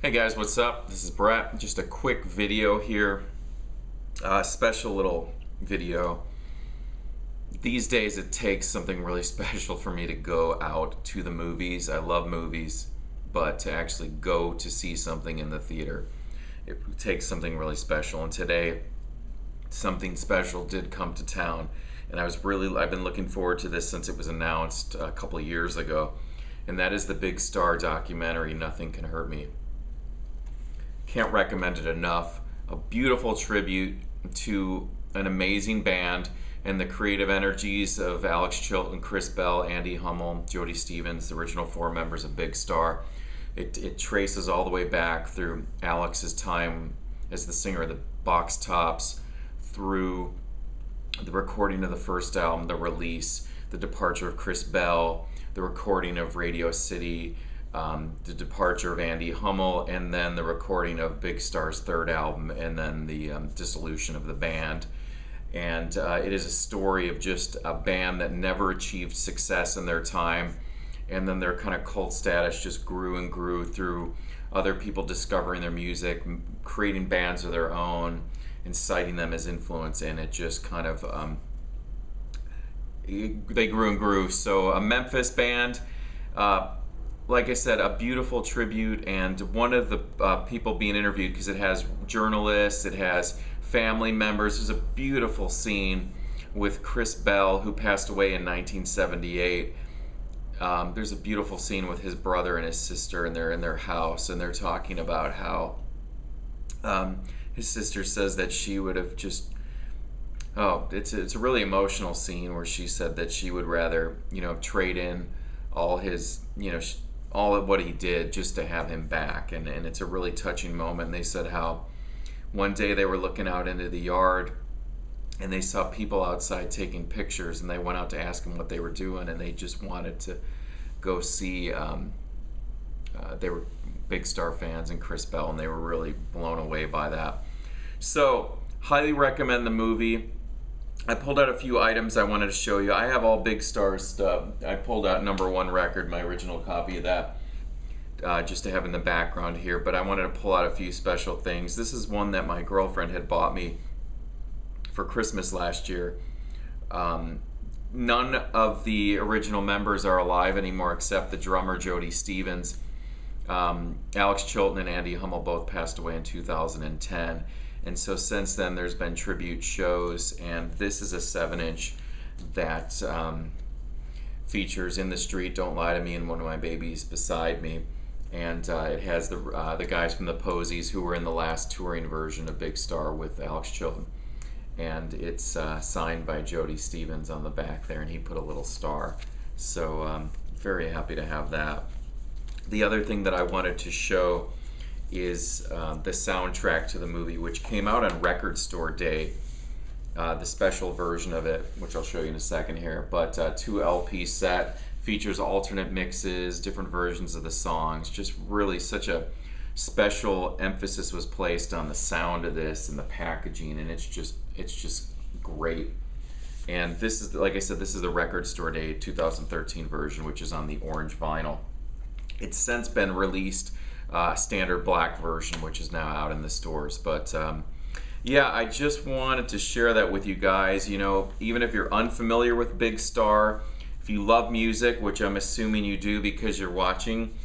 Hey guys, what's up? This is Bret. Just a quick video here, special little video. These days it takes something really special for me to go out to the movies. I love movies, but to actually go to see something in the theater, it takes something really special. And today, something special did come to town, and I've been looking forward to this since it was announced a couple of years ago, and that is the Big Star documentary, Nothing Can Hurt Me. Can't recommend it enough. A beautiful tribute to an amazing band and the creative energies of Alex Chilton, Chris Bell, Andy Hummel, Jody Stevens, the original four members of Big Star. It traces all the way back through Alex's time as the singer of the Box Tops, through the recording of the first album, the release, the departure of Chris Bell, the recording of Radio City, the departure of Andy Hummel, and then the recording of Big Star's third album, and then the dissolution of the band. And it is a story of just a band that never achieved success in their time, and then their kind of cult status just grew and grew through other people discovering their music, creating bands of their own, and citing them as influence, and it just kind of they grew and grew. So a Memphis band, like I said, a beautiful tribute, and one of the people being interviewed, because it has journalists, it has family members. There's a beautiful scene with Chris Bell, who passed away in 1978. There's a beautiful scene with his brother and his sister, and they're in their house, and they're talking about how his sister says that she would have just, it's a really emotional scene where she said that she would rather, trade in all his, all of what he did just to have him back. And it's a really touching moment. And they said how one day they were looking out into the yard and they saw people outside taking pictures, and they went out to ask them what they were doing, and they just wanted to go see, they were Big Star fans and Chris Bell, and they were really blown away by that. So, highly recommend the movie. I pulled out a few items I wanted to show you. I have all Big Star stuff. I pulled out #1 record, my original copy of that, just to have in the background here, but I wanted to pull out a few special things. This is one that my girlfriend had bought me for Christmas last year. None of the original members are alive anymore except the drummer Jody Stevens. Alex Chilton and Andy Hummel both passed away in 2010. And so since then there's been tribute shows, and this is a 7-inch that features In the Street, Don't Lie to Me, and One of My Babies Beside Me. And it has the guys from the Posies who were in the last touring version of Big Star with Alex Chilton. And it's signed by Jody Stevens on the back there, and he put a little star. So very happy to have that. The other thing that I wanted to show is the soundtrack to the movie, which came out on Record Store Day, the special version of it, which I'll show you in a second here. But 2 LP set, features alternate mixes, different versions of the songs. Just really such a special emphasis was placed on the sound of this and the packaging, and it's just great. And this is, like I said, this is the Record Store Day 2013 version, which is on the orange vinyl. It's since been released standard black version, which is now out in the stores. But yeah, I just wanted to share that with you guys. Even if you're unfamiliar with Big Star, if you love music, which I'm assuming you do because you're watching,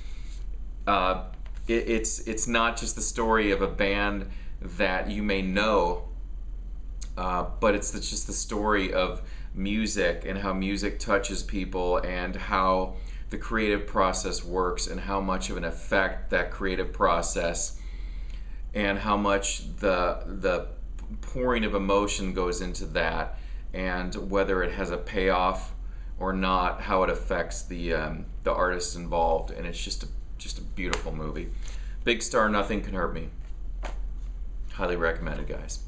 it's not just the story of a band that you may know, but it's just the story of music and how music touches people, and how the creative process works, and how much of an effect that creative process, and how much the pouring of emotion goes into that, and whether it has a payoff or not, how it affects the artists involved. And it's just a beautiful movie. Big Star, Nothing Can Hurt Me. Highly recommended, guys.